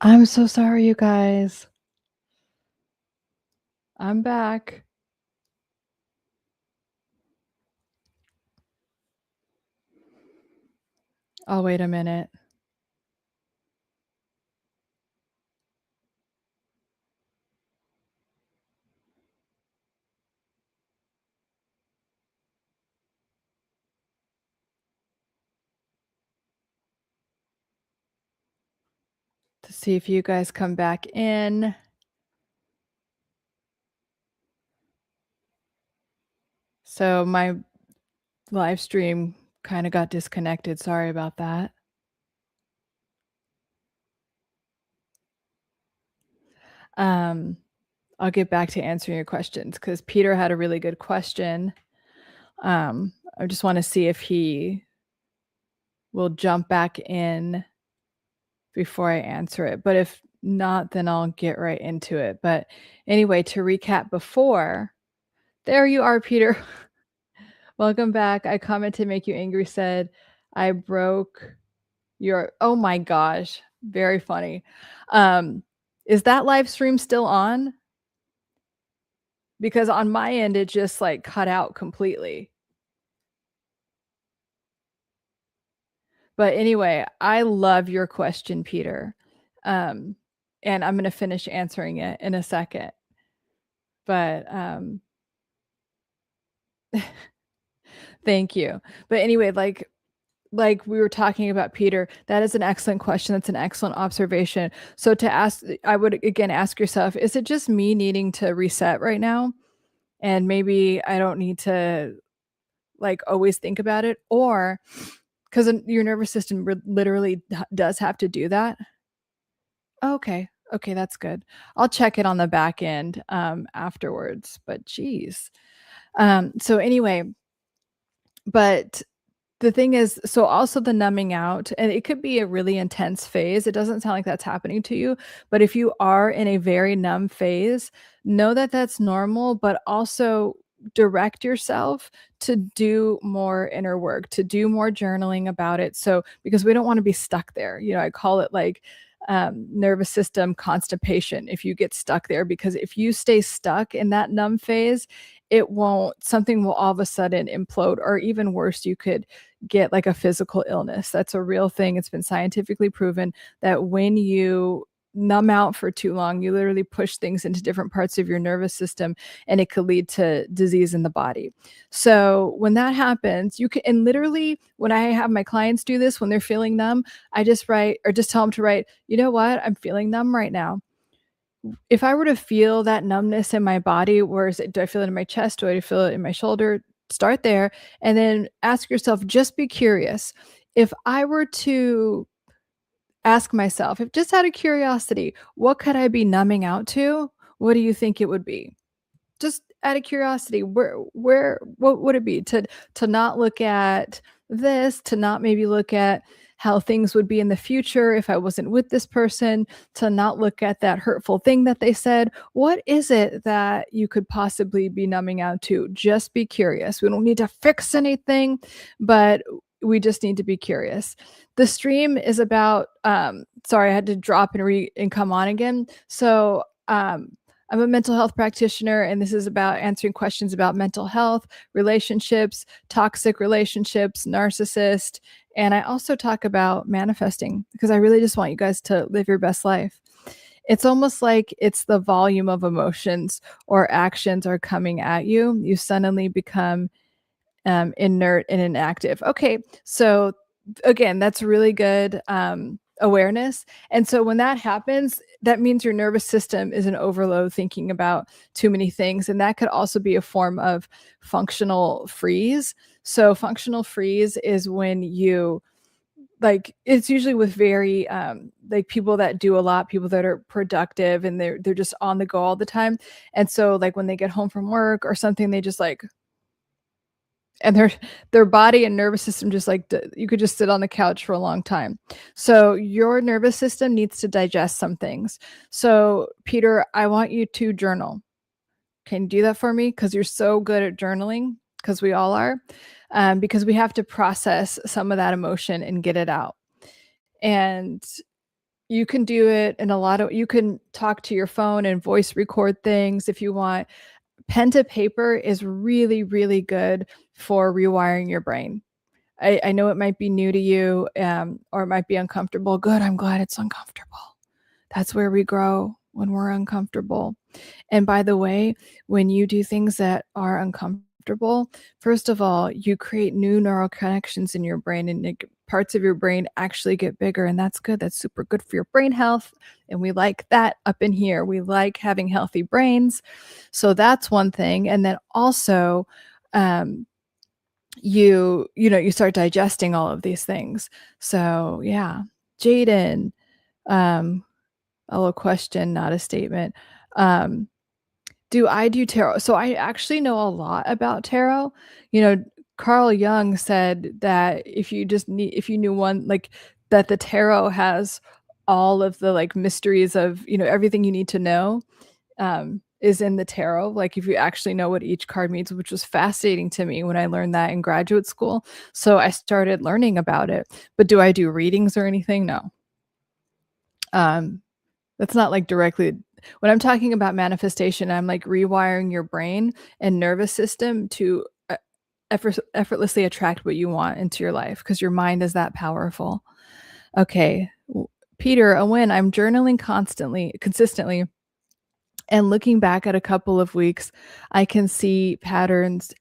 I'm so sorry, you guys. I'm back. Oh, wait a minute. To see if you guys come back in. So my live stream kind of got disconnected. Sorry about that. Um, I'll get back to answering your questions because Peter had a really good question. I just want to see if he will jump back in before I answer it. But if not, then I'll get right into it. But anyway, to recap before, there you are, Peter. Welcome back. I commented to make you angry, said, I broke your oh my gosh, very funny. Is that live stream still on? Because on my end, it just like cut out completely. But anyway, I love your question, Peter. Um, and I'm gonna finish answering it in a second. But thank you. But anyway, like we were talking about Peter, that is an excellent question. That's an excellent observation. So to ask, I would again ask yourself, is it just me needing to reset right now? And maybe I don't need to like always think about it, or because your nervous system literally does have to do that. Okay. Okay, that's good. I'll check it on the back end afterwards. But geez. So anyway, but the thing is, so also the numbing out, and it could be a really intense phase. It doesn't sound like that's happening to you, but if you are in a very numb phase, know that that's normal, but also direct yourself to do more inner work, to do more journaling about it. So, because we don't want to be stuck there. I call it like nervous system constipation if you get stuck there, because if you stay stuck in that numb phase, something will all of a sudden implode, or even worse, you could get like a physical illness. That's a real thing. It's been scientifically proven that when you numb out for too long, you literally push things into different parts of your nervous system, and it could lead to disease in the body. So when that happens, you can, and literally when I have my clients do this, when they're feeling numb, I just write, or just tell them to write, you know what, I'm feeling numb right now. If I were to feel that numbness in my body, where is it? Do I feel it in my chest? Do I feel it in my shoulder? Start there, and then ask yourself, just be curious. If I were to ask myself, if just out of curiosity, what could I be numbing out to? What do you think it would be? Just out of curiosity, what would it be? To not look at this, to not maybe look at how things would be in the future if I wasn't with this person, to not look at that hurtful thing that they said. What is it that you could possibly be numbing out to? Just be curious. We don't need to fix anything, but we just need to be curious. The stream is about sorry, I had to drop and come on again. So I'm a mental health practitioner, and this is about answering questions about mental health, relationships, toxic relationships, narcissist. And I also talk about manifesting, because I really just want you guys to live your best life. It's almost like it's the volume of emotions or actions are coming at you. You suddenly become inert and inactive. Okay, so again, that's really good awareness. And so when that happens, that means your nervous system is in overload, thinking about too many things. And that could also be a form of functional freeze. So functional freeze is when you, like, it's usually with very like people that do a lot, people that are productive, and they're just on the go all the time. And so like when they get home from work or something, they just like, and their body and nervous system just like you could just sit on the couch for a long time. So your nervous system needs to digest some things. So Peter, I want you to journal. Can you do that for me? Because you're so good at journaling, because we all are. Because we have to process some of that emotion and get it out. And You can do it in a lot of you can talk to your phone and voice record things if you want. Pen to paper is really, really good for rewiring your brain. I know it might be new to you, or it might be uncomfortable. Good, I'm glad it's uncomfortable. That's where we grow, when we're uncomfortable. And by the way, when you do things that are uncomfortable, first of all, you create new neural connections in your brain, and parts of your brain actually get bigger, and that's good. That's super good for your brain health, and we like that up in here. We like having healthy brains. So that's one thing. And then also, um, you start digesting all of these things. So yeah. Jaden, um, a little question, not a statement. Um, do I do tarot? So I actually know a lot about tarot. You know, Carl Jung said that if you knew one, like that the tarot has all of the like mysteries of, everything you need to know, is in the tarot. Like if you actually know what each card means, which was fascinating to me when I learned that in graduate school. So I started learning about it. But do I do readings or anything? No. Um, that's not like directly when I'm talking about manifestation, I'm like rewiring your brain and nervous system to effortlessly attract what you want into your life because your mind is that powerful. Okay. Peter, a win. I'm journaling consistently, and looking back at a couple of weeks, I can see patterns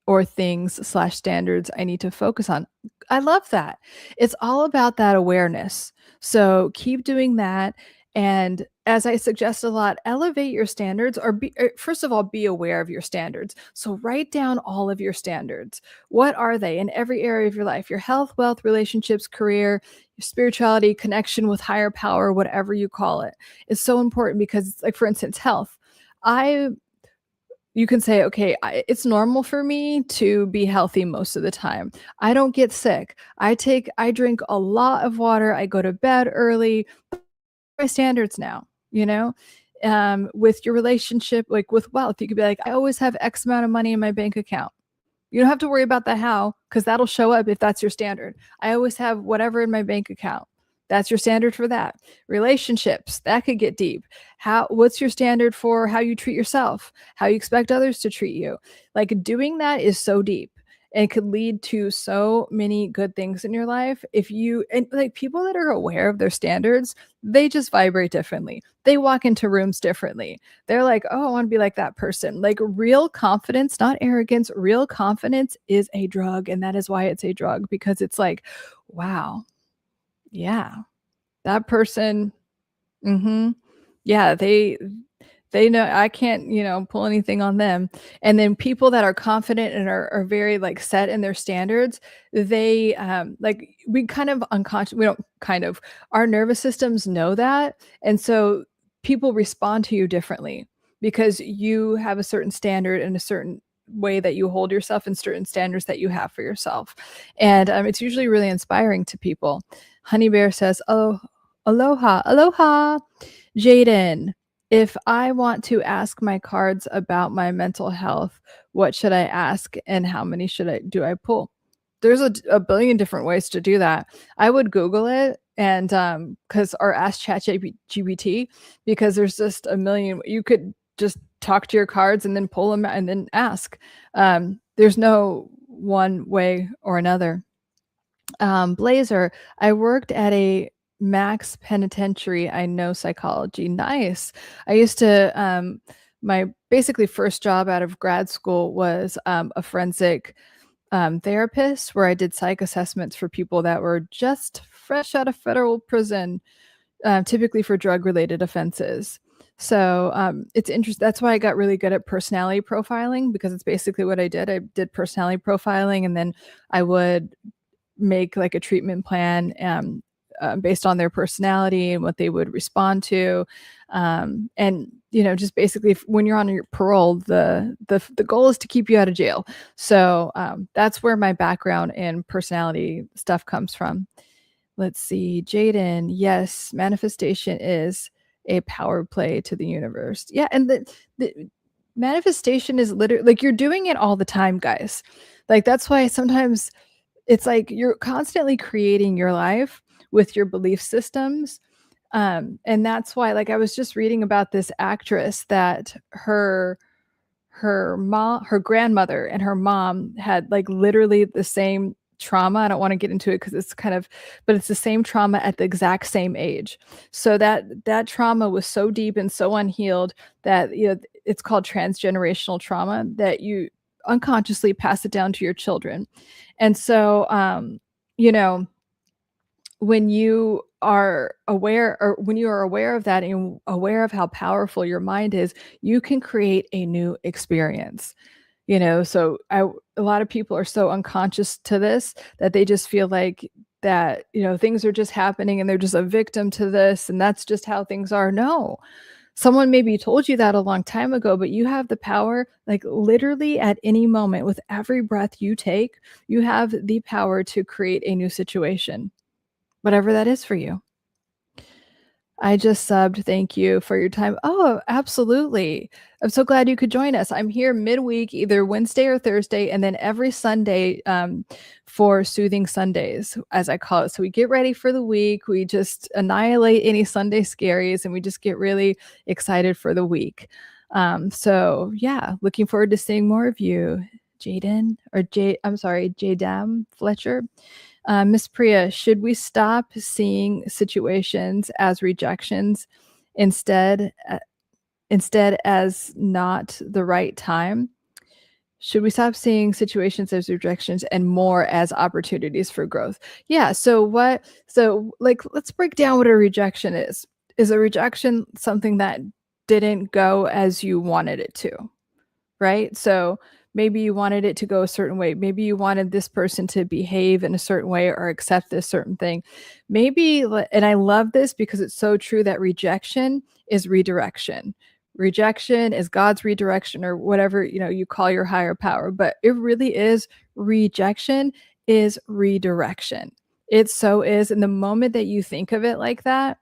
or things/standards I need to focus on. I love that. It's all about that awareness. So keep doing that. And as I suggest a lot, elevate your standards, first of all, be aware of your standards. So write down all of your standards. What are they in every area of your life? Your health, wealth, relationships, career, your spirituality, connection with higher power, whatever you call it, is so important because, like, for instance, health. You can say, okay, it's normal for me to be healthy most of the time. I don't get sick. I drink a lot of water. I go to bed early. My standards now, with your relationship, like with wealth, you could be like, I always have X amount of money in my bank account. You don't have to worry about the how, because that'll show up if that's your standard. I always have whatever in my bank account. That's your standard for that. Relationships, that could get deep. What's your standard for how you treat yourself? How you expect others to treat you? Like, doing that is so deep and could lead to so many good things in your life. And like, people that are aware of their standards, they just vibrate differently. They walk into rooms differently. They're like, oh, I want to be like that person. Like, real confidence, not arrogance, real confidence is a drug. And that is why it's a drug, because it's like, wow, yeah, that person, mhm. Yeah, they know I can't, pull anything on them. And then people that are confident and are very, like, set in their standards, they, like, we kind of unconscious we don't kind of our nervous systems know that, and so people respond to you differently because you have a certain standard and a certain way that you hold yourself and certain standards that you have for yourself. And, it's usually really inspiring to people. Honey Bear says, "Oh, aloha, aloha." Jaden, if I want to ask my cards about my mental health, what should I ask and how many do I pull? There's a billion different ways to do that. I would Google it and because or ask ChatGPT, because there's just a million. You could just talk to your cards and then pull them and then ask. There's no one way or another. Blazer, I worked at a max penitentiary. I know psychology. Nice. I used to, my basically first job out of grad school was a forensic therapist, where I did psych assessments for people that were just fresh out of federal prison, typically for drug related offenses. So it's interesting. That's why I got really good at personality profiling, because it's basically what I did. I did personality profiling, and then I would make like a treatment plan based on their personality and what they would respond to. And just basically, when you're on your parole, the goal is to keep you out of jail. So that's where my background in personality stuff comes from. Let's see, Jaden. Yes, manifestation is a power play to the universe. Yeah, and the manifestation is literally like, you're doing it all the time, guys. Like, that's why sometimes it's like you're constantly creating your life with your belief systems. And that's why, like, I was just reading about this actress that her grandmother and her mom had, like, literally the same trauma. I don't wanna get into it because it's kind of, but it's the same trauma at the exact same age. So that trauma was so deep and so unhealed that, it's called transgenerational trauma, that you unconsciously pass it down to your children. And so, you know, when you are aware, or when you are aware of that and aware of how powerful your mind is, you can create a new experience. So a lot of people are so unconscious to this that they just feel like that, things are just happening and they're just a victim to this and that's just how things are. No. Someone maybe told you that a long time ago, but you have the power, like, literally at any moment. With every breath you take, you have the power to create a new situation, whatever that is for you. I just subbed. Thank you for your time. Oh, absolutely. I'm so glad you could join us. I'm here midweek, either Wednesday or Thursday, and then every Sunday, for Soothing Sundays, as I call it. So we get ready for the week. We just annihilate any Sunday scaries, and we just get really excited for the week. So yeah, looking forward to seeing more of you, Jaden, or I'm sorry, Jadam Fletcher. Miss Priya, should we stop seeing situations as rejections instead instead as not the right time? Should we stop seeing situations as rejections and more as opportunities for growth? Yeah. So like, let's break down what a rejection is. Is a rejection something that didn't go as you wanted it to? Right? So maybe you wanted it to go a certain way. Maybe you wanted this person to behave in a certain way or accept this certain thing. And I love this because it's so true, that rejection is redirection. Rejection is God's redirection, or whatever, you call your higher power, but it really is. Rejection is redirection. It so is. And the moment that you think of it like that,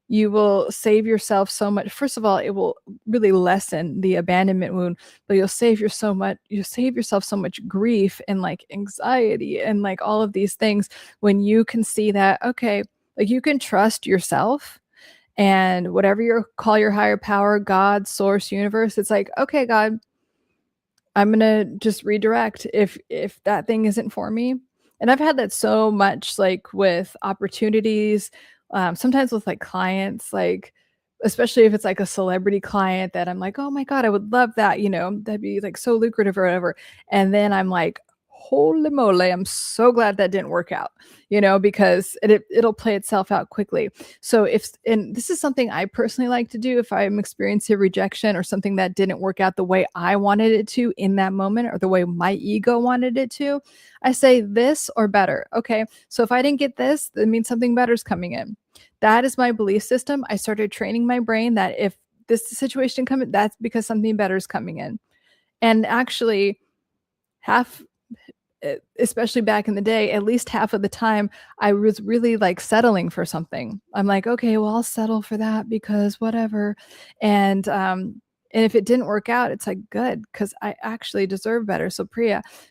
you will save yourself so much. First of all, it will really lessen the abandonment wound, but you'll save yourself so much grief and, like, anxiety and, like, all of these things, when you can see that, okay, like, you can trust yourself and whatever you call your higher power, God, source, universe. It's like, okay, God, I'm gonna just redirect if that thing isn't for me. And I've had that so much, like, with opportunities, sometimes with, like, clients, like, especially if it's like a celebrity client that I'm like, oh my God, I would love that, that'd be, like, so lucrative or whatever. And then I'm like, holy moly, I'm so glad that didn't work out, because it'll play itself out quickly. So and this is something I personally like to do, if I'm experiencing rejection or something that didn't work out the way I wanted it to in that moment, or the way my ego wanted it to, I say this or better. Okay. So if I didn't get this, that means something better is coming in. That is my belief system. I started training my brain that if this situation comes, that's because something better is coming in. And actually, half especially back in the day, at least half of the time, I was really, like, settling for something. I'm like, okay, well, I'll settle for that because whatever. And if it didn't work out, it's like, good, because I actually deserve better. So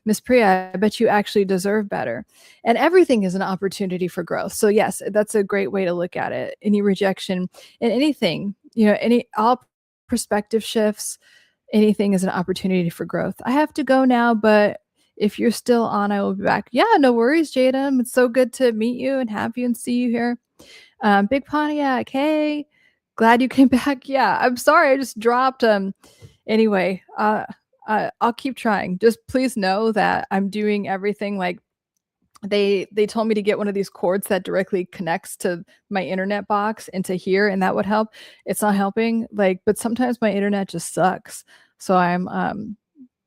Miss Priya, I bet you actually deserve better. And everything is an opportunity for growth. So yes, that's a great way to look at it. Any rejection and anything, all perspective shifts, anything is an opportunity for growth. I have to go now, but if you're still on, I will be back. Yeah, no worries, Jada. It's so good to meet you and have you and see you here. Big Pontiac, hey, glad you came back. Yeah, I'm sorry, I just dropped. Anyway, I'll keep trying. Just please know that I'm doing everything. Like, they told me to get one of these cords that directly connects to my internet box into here, and that would help. It's not helping. Like, but sometimes my internet just sucks, so I'm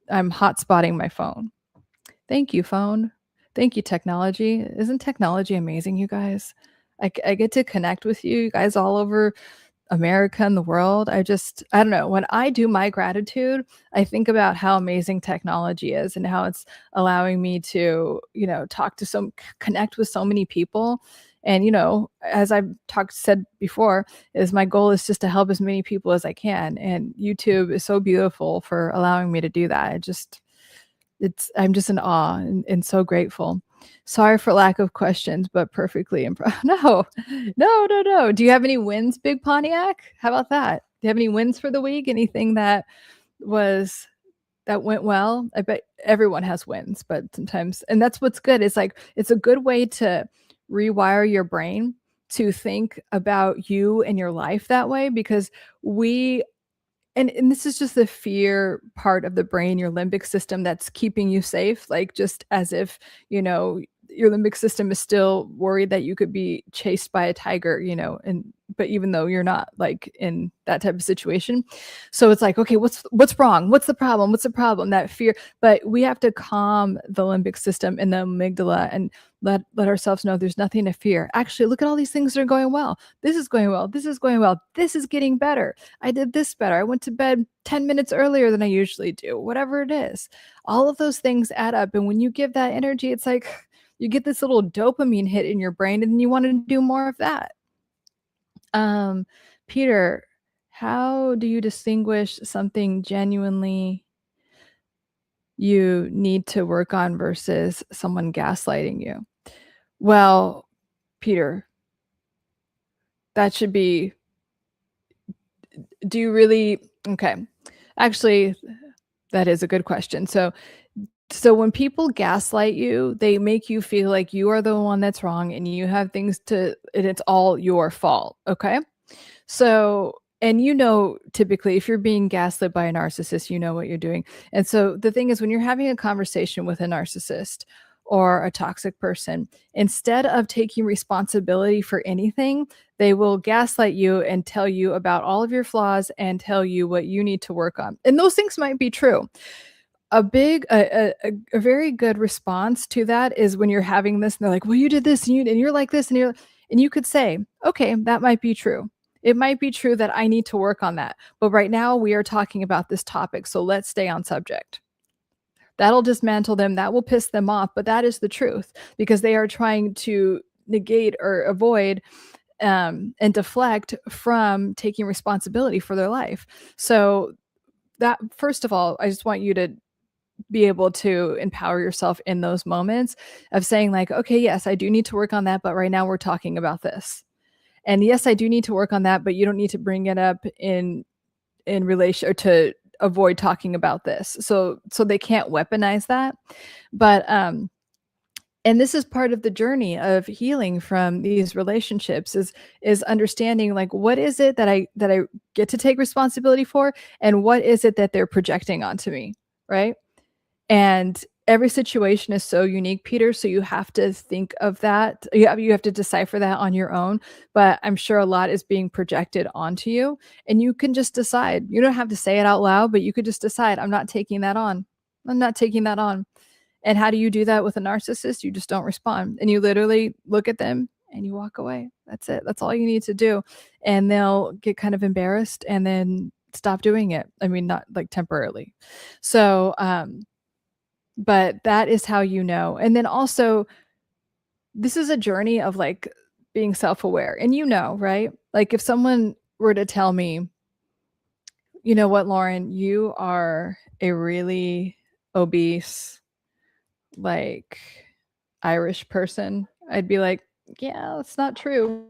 hotspotting my phone. Thank you, phone. Thank you, technology. Isn't technology amazing, you guys? I get to connect with you guys all over America and the world. I don't know. When I do my gratitude, I think about how amazing technology is and how it's allowing me to, connect with so many people. And, as I've said before, is my goal is just to help as many people as I can. And YouTube is so beautiful for allowing me to do that. I'm just in awe and so grateful. Sorry for lack of questions, but perfectly no, no, no, no. Do you have any wins, Big Pontiac? How about that? Do you have any wins for the week? Anything was that went well? I bet everyone has wins, but sometimes, and that's what's good. It's like it's a good way to rewire your brain to think about you and your life that way because we and this is just the fear part of the brain, your limbic system that's keeping you safe, like, just as if, your limbic system is still worried that you could be chased by a tiger, and but even though you're not, like, in that type of situation. So it's like, "Okay, what's wrong? What's the problem? What's the problem?" That fear, but we have to calm the limbic system and the amygdala and let ourselves know there's nothing to fear. Actually, look at all these things that are going well. This is going well. This is going well. This is getting better. I did this better. I went to bed 10 minutes earlier than I usually do. Whatever it is. All of those things add up. And when you give that energy, it's like you get this little dopamine hit in your brain and then you want to do more of that. Um, Peter, how do you distinguish something genuinely you need to work on versus someone gaslighting you? Well, Peter, that should be do you really okay. Actually, that is a good question. So when people gaslight you, they make you feel like you are the one that's wrong and you have things to and it's all your fault, okay? So and typically if you're being gaslit by a narcissist, you know what you're doing. And so the thing is when you're having a conversation with a narcissist or a toxic person, instead of taking responsibility for anything, they will gaslight you and tell you about all of your flaws and tell you what you need to work on. And those things might be true. A very good response to that is when you're having this and they're like, "Well, you did this and you're like this and you could say, "Okay, that might be true. It might be true that I need to work on that. But right now we are talking about this topic, so let's stay on subject." That'll dismantle them, that will piss them off, but that is the truth because they are trying to negate or avoid and deflect from taking responsibility for their life. So that first of all, I just want you to be able to empower yourself in those moments of saying like, okay, yes, I do need to work on that, but right now we're talking about this. And yes, I do need to work on that, but you don't need to bring it up in relation or to avoid talking about this. So they can't weaponize that. But and this is part of the journey of healing from these relationships is understanding like what is it that I get to take responsibility for and what is it that they're projecting onto me, right? And every situation is so unique, Peter, so you have to think of that. You have to decipher that on your own, but I'm sure a lot is being projected onto you, and you can just decide. You don't have to say it out loud, but you could just decide, "I'm not taking that on. I'm not taking that on." And how do you do that with a narcissist? You just don't respond, and you literally look at them and you walk away. That's it. That's all you need to do, and they'll get kind of embarrassed and then stop doing it. I mean, not like temporarily. So, but that is how you know. And then also, this is a journey of like being self-aware. And right? Like if someone were to tell me, "You know what, Lauren, you are a really obese, like Irish person," I'd be like, "Yeah, that's not true."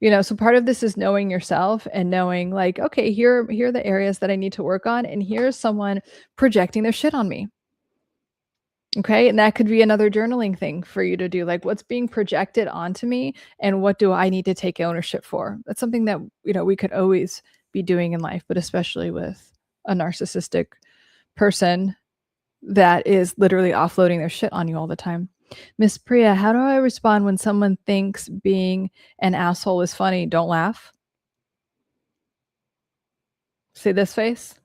So part of this is knowing yourself and knowing like, okay, here are the areas that I need to work on, and here's someone projecting their shit on me. Okay, and that could be another journaling thing for you to do, like, what's being projected onto me and what do I need to take ownership for? That's something that, we could always be doing in life, but especially with a narcissistic person that is literally offloading their shit on you all the time. Miss Priya, how do I respond when someone thinks being an asshole is funny? Don't laugh. See this face?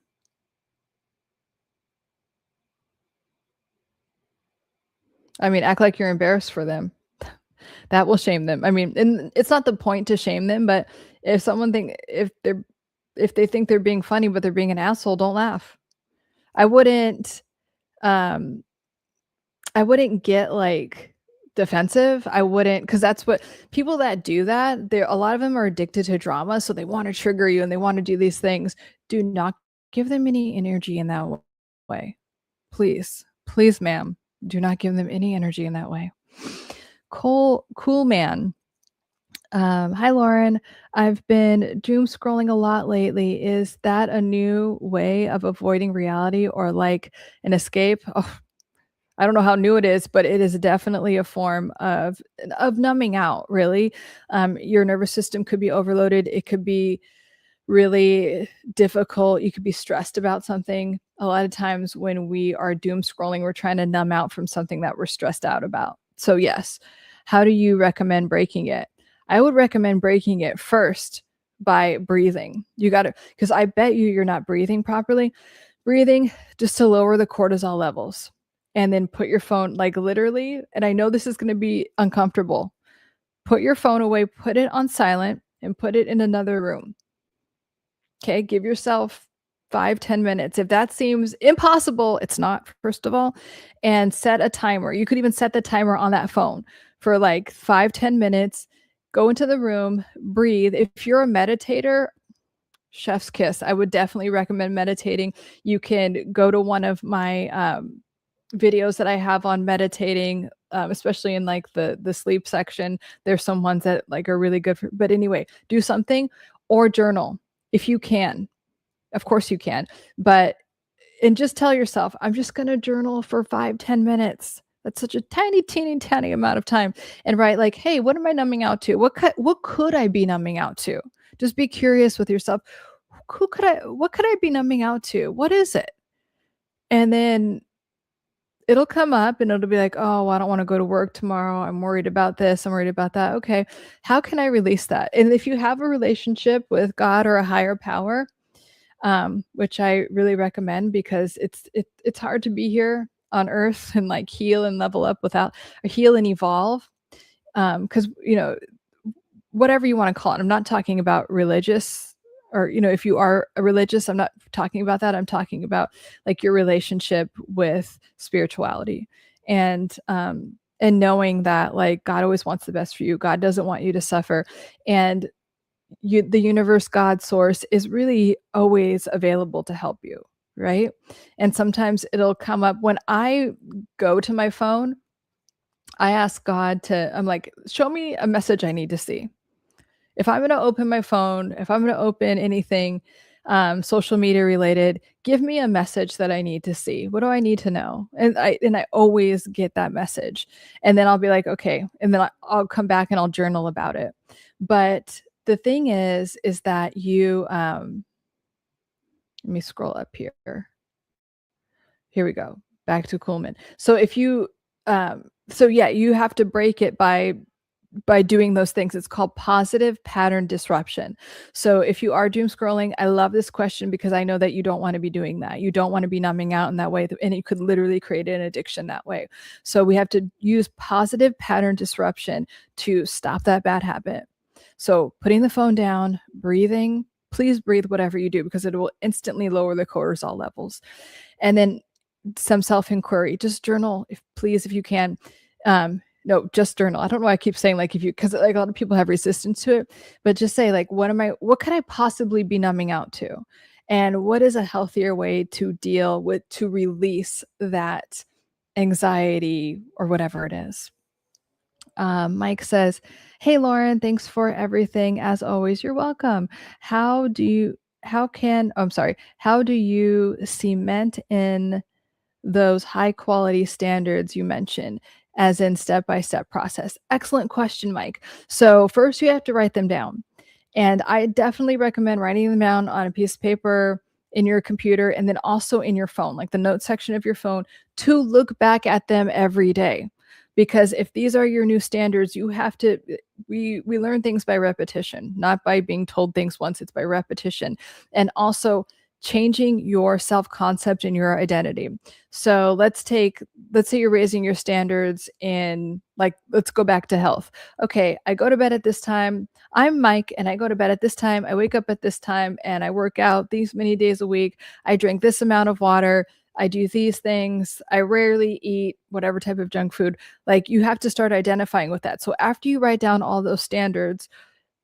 I mean, act like you're embarrassed for them. That will shame them. I mean, and it's not the point to shame them, but if they think they're being funny, but they're being an asshole, don't laugh. I wouldn't um I wouldn't get like defensive. I wouldn't because that's what people that do that, they're a lot of them are addicted to drama, so they want to trigger you and they want to do these things. Do not give them any energy in that way. Please. Please, ma'am. Do not give them any energy in that way. Cool man. Hi, Lauren. I've been doom scrolling a lot lately. Is that a new way of avoiding reality or like an escape? Oh, I don't know how new it is, but it is definitely a form of numbing out, really. Your nervous system could be overloaded. It could be really difficult. You could be stressed about something. A lot of times when we are doom scrolling, we're trying to numb out from something that we're stressed out about. So yes, how do you recommend breaking it? I would recommend breaking it first by breathing. You got to, because I bet you're not breathing properly. Breathing just to lower the cortisol levels. And then put your phone, like literally, and I know this is going to be uncomfortable. Put your phone away, put it on silent, and put it in another room. Okay, give yourself 5-10 minutes. If that seems impossible, it's not, first of all, and set a timer. You could even set the timer on that phone for like 5-10 minutes. Go into the room, breathe. If you're a meditator, chef's kiss. I would definitely recommend meditating. You can go to one of my videos that I have on meditating, especially in like the sleep section. There's some ones that like are really good for, but anyway, do something or journal if you can. Of course you can, but and just tell yourself, I'm just going to journal for 5-10 minutes. That's such a teeny tiny amount of time. And write like, hey, what am I numbing out to? What could I be numbing out to? Just be curious with yourself. What could I be numbing out to? What is it? And then it'll come up and it'll be like, oh, I don't want to go to work tomorrow. I'm worried about this. I'm worried about that. Okay. How can I release that? And if you have a relationship with God or a higher power, which I really recommend because it's hard to be here on earth and like heal and level up without or heal and evolve. Because whatever you want to call it, I'm not talking about religious or if you are a religious, I'm not talking about that. I'm talking about like your relationship with spirituality and knowing that like God always wants the best for you. God doesn't want you to suffer. And the universe, God, source is really always available to help you, right? And sometimes it'll come up when I go to my phone. I ask God I'm like, show me a message I need to see. If I'm going to open my phone, if I'm going to open anything social media related, give me a message that I need to see. What do I need to know? And I always get that message. And then I'll be like, okay. And then I'll come back and I'll journal about it. But the thing is that you, let me scroll up here. Here we go. Back to Kuhlman. So if you, you have to break it by doing those things. It's called positive pattern disruption. So if you are doom scrolling, I love this question because I know that you don't want to be doing that. You don't want to be numbing out in that way. And you could literally create an addiction that way. So we have to use positive pattern disruption to stop that bad habit. So putting the phone down, breathing, please breathe whatever you do because it will instantly lower the cortisol levels. And then some self-inquiry, just journal if you can. No, just journal. I don't know why I keep saying like because like a lot of people have resistance to it, but just say like, what could I possibly be numbing out to? And what is a healthier way to release that anxiety or whatever it is? Mike says, hey, Lauren, thanks for everything. As always, you're welcome. How do you cement in those high quality standards you mentioned, as in step-by-step process? Excellent question, Mike. So first you have to write them down. And I definitely recommend writing them down on a piece of paper, in your computer, and then also in your phone, like the notes section of your phone, to look back at them every day. Because if these are your new standards, you have to, we learn things by repetition, not by being told things once, it's by repetition. And also changing your self-concept and your identity. So let's say you're raising your standards in like, let's go back to health. Okay, I go to bed at this time. I'm Mike and I go to bed at this time. I wake up at this time and I work out these many days a week. I drink this amount of water. I do these things. I rarely eat whatever type of junk food. Like you have to start identifying with that. So after you write down all those standards,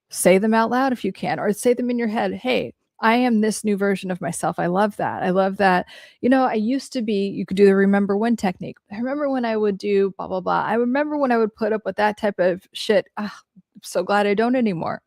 say them out loud if you can, or say them in your head. Hey, I am this new version of myself. I love that. I love that. You know, I used to be, you could do the remember when technique. I remember when I would do blah, blah, blah. I remember when I would put up with that type of shit. Ah, I'm so glad I don't anymore.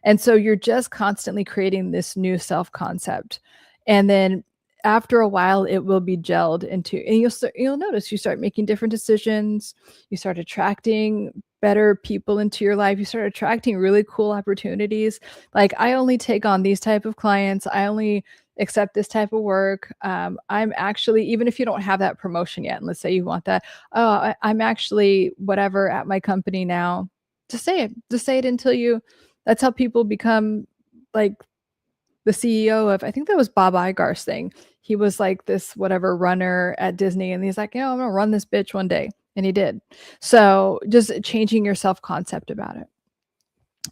And so you're just constantly creating this new self concept. And then after a while, it will be gelled into, and you'll notice you start making different decisions. You start attracting better people into your life. You start attracting really cool opportunities. Like, I only take on these type of clients. I only accept this type of work. I'm actually, even if you don't have that promotion yet, and let's say you want that, oh, I'm actually whatever at my company now. Just say it. Just say it until you, that's how people become like the CEO of, I think that was Bob Iger's thing. He was like this whatever runner at Disney, and he's like, I'm gonna run this bitch one day. And he did. So just changing your self-concept about it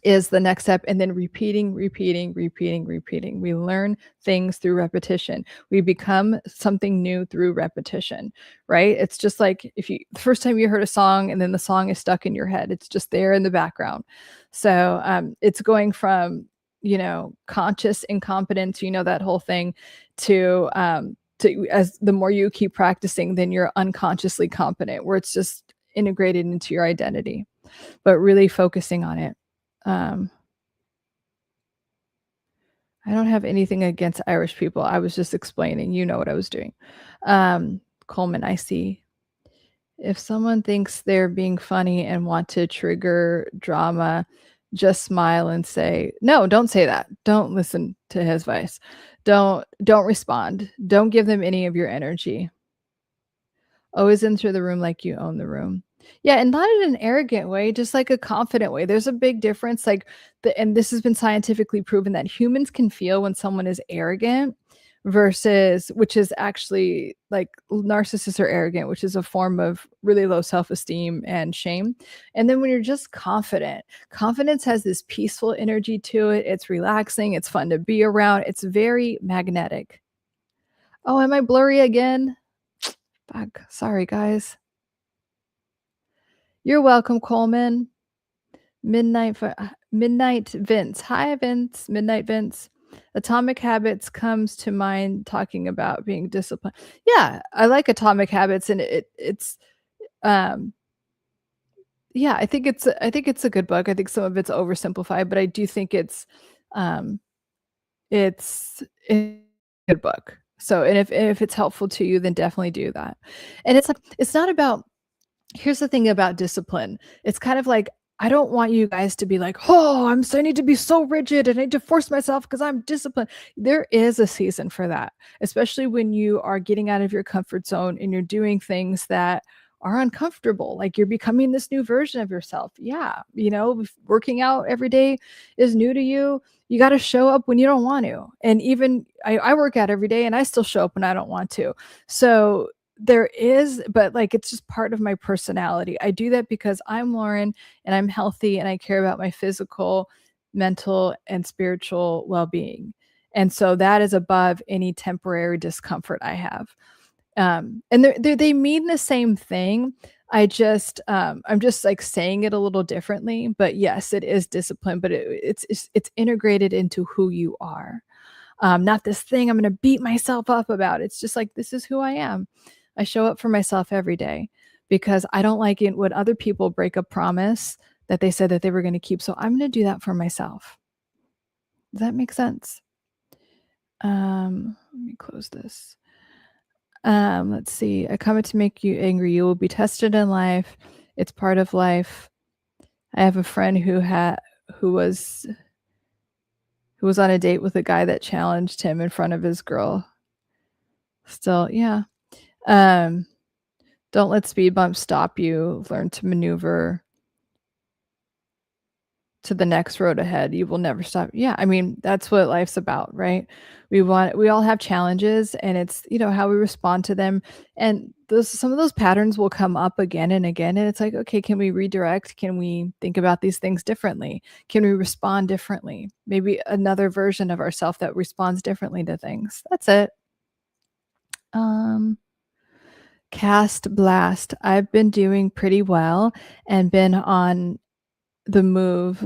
is the next step. And then repeating, repeating, repeating, repeating. We learn things through repetition. We become something new through repetition, right? It's just like if you, the first time you heard a song and then the song is stuck in your head, it's just there in the background. So it's going from, conscious incompetence, that whole thing, to as the more you keep practicing, then you're unconsciously competent, where it's just integrated into your identity, but really focusing on it. I don't have anything against Irish people. I was just explaining, what I was doing. Coleman, I see. If someone thinks they're being funny and want to trigger drama, just smile and say, no, don't say that. Don't listen to his advice. Don't respond. Don't give them any of your energy. Always enter the room like you own the room. Yeah, and not in an arrogant way, just like a confident way. There's a big difference, like and this has been scientifically proven that humans can feel when someone is arrogant versus, which is actually like narcissists are arrogant, which is a form of really low self-esteem and shame. And then when you're just confident, confidence has this peaceful energy to it. It's relaxing, it's fun to be around, it's very magnetic. Oh, am I blurry again? Fuck. Sorry, guys. You're welcome, Coleman. Midnight Vince. Hi, Vince. Midnight Vince. Atomic Habits comes to mind talking about being disciplined. Yeah, I like Atomic Habits, and it's yeah, I think it's a good book. I think some of it's oversimplified, but I do think um it's a good book. So, and if it's helpful to you, then definitely do that. And it's like, it's not about, here's the thing about discipline. It's kind of like, I don't want you guys to be like, oh, I need to be so rigid and I need to force myself because I'm disciplined. There is a season for that, especially when you are getting out of your comfort zone and you're doing things that are uncomfortable. Like you're becoming this new version of yourself. Yeah. Working out every day is new to you. You got to show up when you don't want to. And even I work out every day and I still show up when I don't want to. So there is, but like it's just part of my personality. I do that because I'm Lauren and I'm healthy and I care about my physical, mental, and spiritual well-being. And so that is above any temporary discomfort I have. And they mean the same thing. I'm just like saying it a little differently, but yes, it is discipline, but it's integrated into who you are. Not this thing I'm going to beat myself up about. It's just like, this is who I am. I show up for myself every day because I don't like it when other people break a promise that they said that they were going to keep. So I'm going to do that for myself. Does that make sense? Let me close this. Let's see. I come to make you angry. You will be tested in life. It's part of life. I have a friend who was on a date with a guy that challenged him in front of his girl. Still, yeah. Don't let speed bumps stop you. Learn to maneuver to the next road ahead. You will never stop. Yeah, I mean, that's what life's about, right? We all have challenges, and it's, how we respond to them. And some of those patterns will come up again and again. And it's like, okay, can we redirect? Can we think about these things differently? Can we respond differently? Maybe another version of ourselves that responds differently to things. That's it. Cast Blast. I've been doing pretty well and been on the move,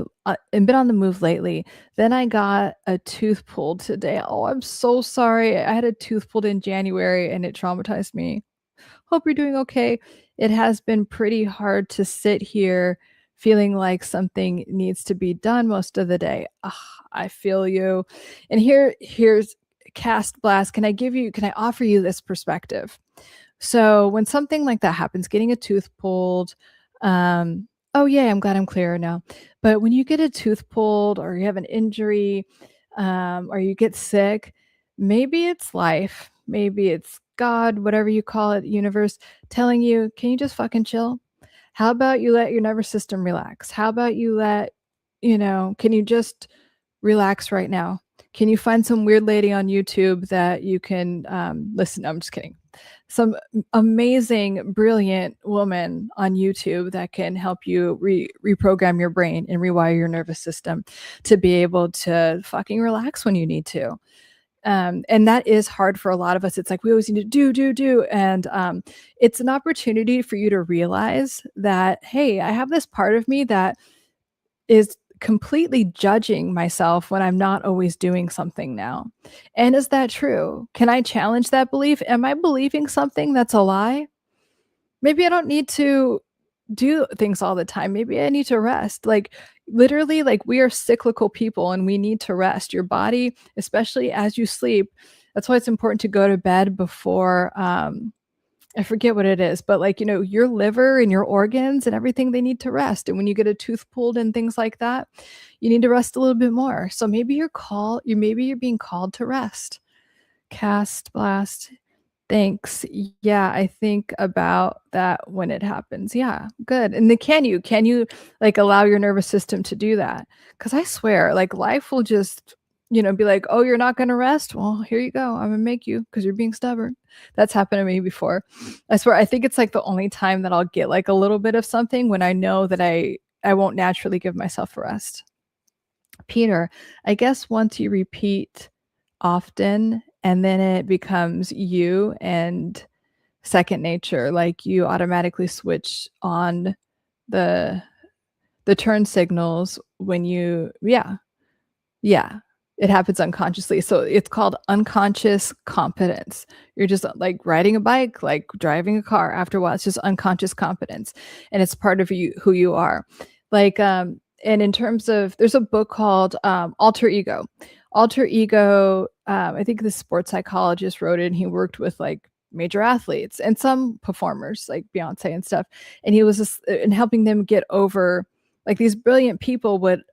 and been on the move lately. Then I got a tooth pulled today. Oh, I'm so sorry. I had a tooth pulled in January and it traumatized me. Hope you're doing okay. It has been pretty hard to sit here feeling like something needs to be done most of the day. Ugh, I feel you. And here's cast blast. Can I offer you this perspective? So when something like that happens, getting a tooth pulled, oh yeah, I'm glad I'm clearer now. But when you get a tooth pulled or you have an injury, or you get sick, maybe it's life, maybe it's God, whatever you call it, universe, telling you, can you just fucking chill? How about you let your nervous system relax? How about you can you just relax right now? Can you find some weird lady on YouTube that you can listen? No, I'm just kidding. Some amazing, brilliant woman on YouTube that can help you reprogram your brain and rewire your nervous system to be able to fucking relax when you need to. And that is hard for a lot of us. It's like we always need to do. And it's an opportunity for you to realize that, hey, I have this part of me that is completely judging myself when I'm not always doing something now. And is that true? Can I challenge that belief? Am I believing something that's a lie? Maybe I don't need to do things all the time. Maybe I need to rest. Like literally, like we are cyclical people and we need to rest. Your body, especially as you sleep, that's why it's important to go to bed before I forget what it is, but like, your liver and your organs and everything, they need to rest. And when you get a tooth pulled and things like that, you need to rest a little bit more. So maybe you're being called to rest. Cast blast. Thanks. Yeah, I think about that when it happens. Yeah, good. And then can you like allow your nervous system to do that? Because I swear, like life will just, be like, oh, you're not going to rest. Well, here you go. I'm going to make you because you're being stubborn. That's happened to me before. I swear, I think it's like the only time that I'll get like a little bit of something when I know that I won't naturally give myself a rest. Peter, I guess once you repeat often and then it becomes you and second nature, like you automatically switch on the turn signals when yeah, it happens unconsciously. So it's called unconscious competence. You're just like riding a bike, like driving a car. After a while, it's just unconscious competence, and it's part of you, who you are. Like, and in terms of, there's a book called Alter Ego. Alter Ego. I think the sports psychologist wrote it, and he worked with like major athletes and some performers like Beyonce and stuff. And he was just in helping them get over, like these brilliant people would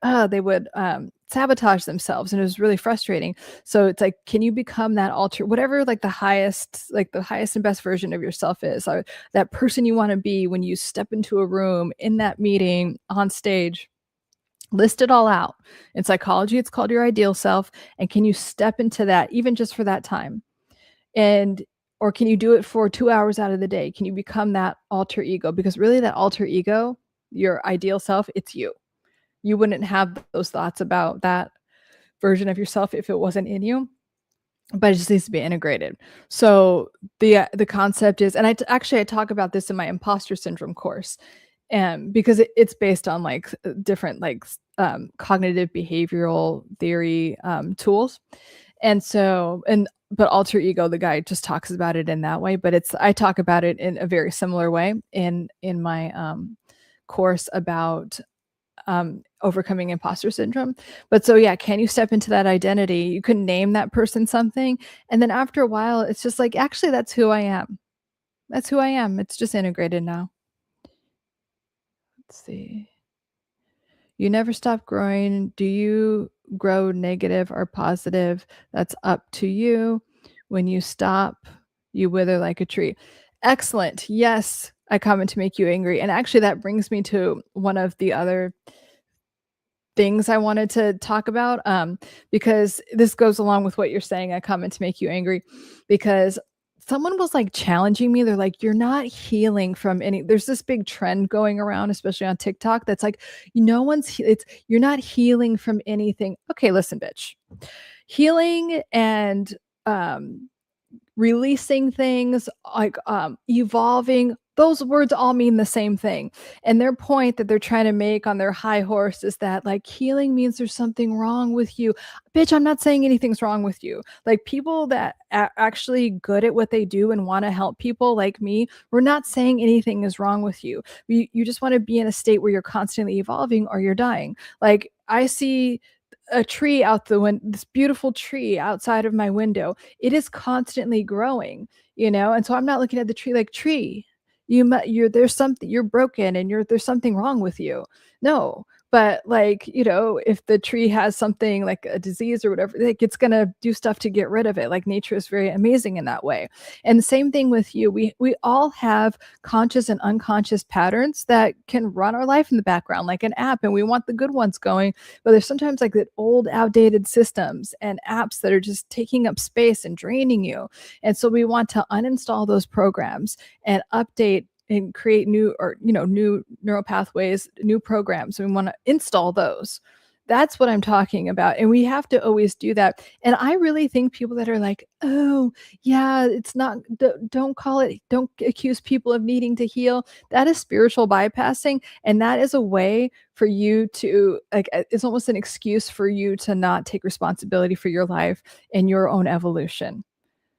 sabotage themselves, and it was really frustrating. So it's like, can you become that whatever the highest and best version of yourself is, or that person you want to be when you step into a room, in that meeting, on stage. List it all out. In psychology, it's called your ideal self. And can you step into that even just for that time? And or can you do it for 2 hours out of the day? Can you become that alter ego? Because really that alter ego, your ideal self, it's you. You wouldn't have those thoughts about that version of yourself if it wasn't in you, but it just needs to be integrated. So the concept is, and I talk about this in my imposter syndrome course, and because it's based on like different cognitive behavioral theory tools. And so, but alter ego, the guy just talks about it in that way, but I talk about it in a very similar way in my course about overcoming imposter syndrome. But so yeah, can you step into that identity? You can name that person something, and then after a while, it's just like, actually, that's who I am. That's who I am. It's just integrated now. Let's see. You never stop growing. Do you grow negative or positive? That's up to you. When you stop, you wither like a tree. Excellent. Yes, I comment to make you angry. And actually, that brings me to one of the other things I wanted to talk about, because this goes along with what you're saying. I comment to make you angry because someone was like challenging me. They're like, you're not healing from any, there's this big trend going around, especially on TikTok, that's like, you're not healing from anything. Okay, listen, bitch. Healing and releasing things, like evolving, those words all mean the same thing. And their point that they're trying to make on their high horse is that like healing means there's something wrong with you. Bitch, I'm not saying anything's wrong with you. Like people that actually good at what they do and want to help people like me, we're not saying anything is wrong with you. You just want to be in a state where you're constantly evolving or you're dying. Like I see a tree out the window, this beautiful tree outside of my window. It is constantly growing, you know? And so I'm not looking at the tree like tree. You're there's something you're broken and there's something wrong with you. No, but like, you know, if the tree has something like a disease or whatever, like it's gonna do stuff to get rid of it. Like nature is very amazing in that way. And the same thing with you. We all have conscious and unconscious patterns that can run our life in the background like an app, and we want the good ones going, but there's sometimes like the old outdated systems and apps that are just taking up space and draining you. And so we want to uninstall those programs and update and create new, or you know, new neural pathways, new programs. We want to install those. That's what I'm talking about, and we have to always do that. And I really think people that are like, oh yeah, it's not, don't call it, don't accuse people of needing to heal, that is spiritual bypassing. And that is a way for you to like, it's almost an excuse for you to not take responsibility for your life and your own evolution.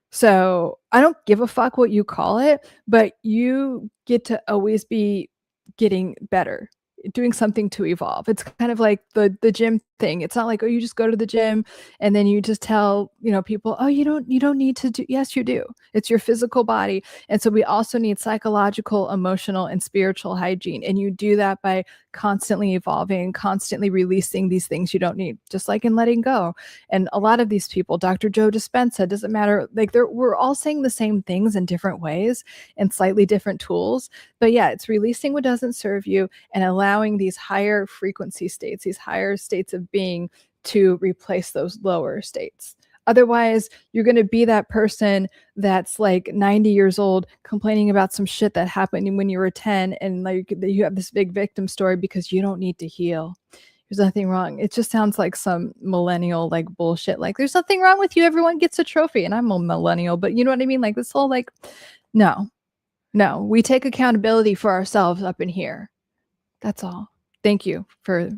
So, I don't give a fuck what you call it, but you get to always be getting better, doing something to evolve. It's kind of like the gym thing. It's not like, oh, you just go to the gym and then you just tell, you know, people, oh, you don't need to do. Yes, you do. It's your physical body. And so we also need psychological, emotional, and spiritual hygiene. And you do that by constantly evolving, constantly releasing these things you don't need, just like in letting go. And a lot of these people, Dr. Joe Dispenza, doesn't matter, like we're all saying the same things in different ways and slightly different tools. But yeah, it's releasing what doesn't serve you and allowing these higher frequency states, these higher states of being, to replace those lower states. Otherwise, you're going to be that person that's like 90 years old complaining about some shit that happened when you were 10, and like you have this big victim story because you don't need to heal. There's nothing wrong. It just sounds like some millennial like bullshit. Like there's nothing wrong with you. Everyone gets a trophy. And I'm a millennial, but you know what I mean? Like this whole like, no, no, we take accountability for ourselves up in here. That's all. Thank you for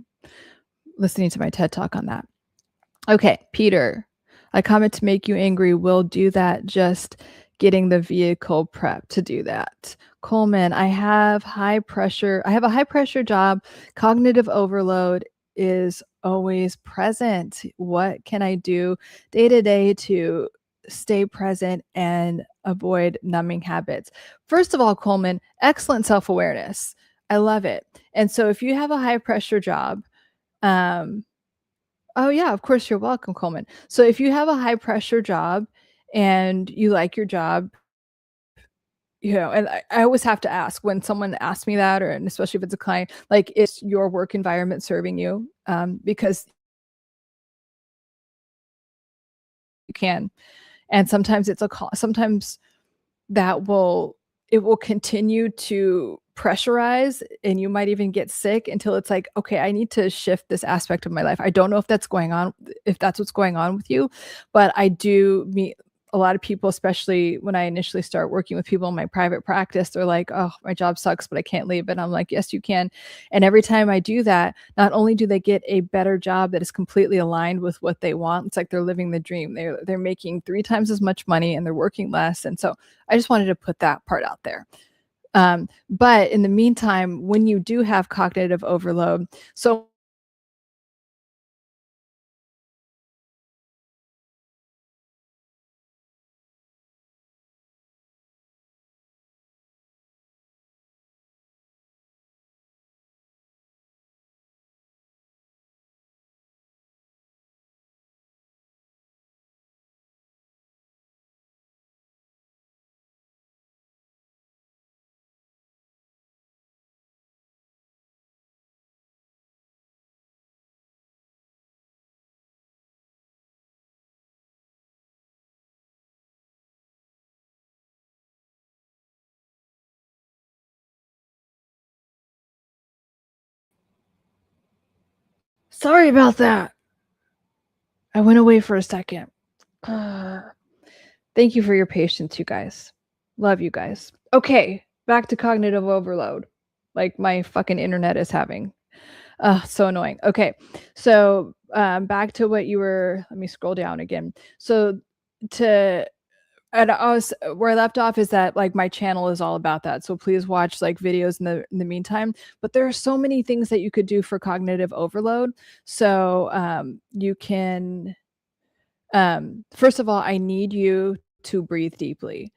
listening to my TED talk on that. Okay, Peter, I comment to make you angry. We'll do that. Just getting the vehicle prep to do that. Coleman, I have a high pressure job. Cognitive overload is always present. What can I do day to day to stay present and avoid numbing habits? First of all, Coleman, excellent self-awareness. I love it. And so if you have a high pressure job, oh yeah, of course, you're welcome, Coleman. So if you have a high pressure job and you like your job, you know, and I always have to ask when someone asks me that, or and especially if it's a client, like, is your work environment serving you? Because you can, and sometimes it's a call. Sometimes that will it will continue to pressurize, and you might even get sick until it's like, okay, I need to shift this aspect of my life. I don't know if that's going on, if that's what's going on with you, but I do meet a lot of people, especially when I initially start working with people in my private practice. They're like, oh, my job sucks, but I can't leave. And I'm like, yes, you can. And every time I do that, not only do they get a better job that is completely aligned with what they want, it's like they're living the dream. They're making 3 times as much money and they're working less. And so I just wanted to put that part out there. But in the meantime, when you do have cognitive overload, so sorry about that. I went away for a second. Uh, Thank you for your patience, you guys. Love you guys. Okay, back to cognitive overload, like my fucking internet is having. So annoying. Okay. So, back to what you were let me scroll down again. So to and I was where I left off is that, like, my channel is all about that, so please watch, like, videos in the meantime, but there are so many things that you could do for cognitive overload. So, you can, first of all, I need you to breathe deeply.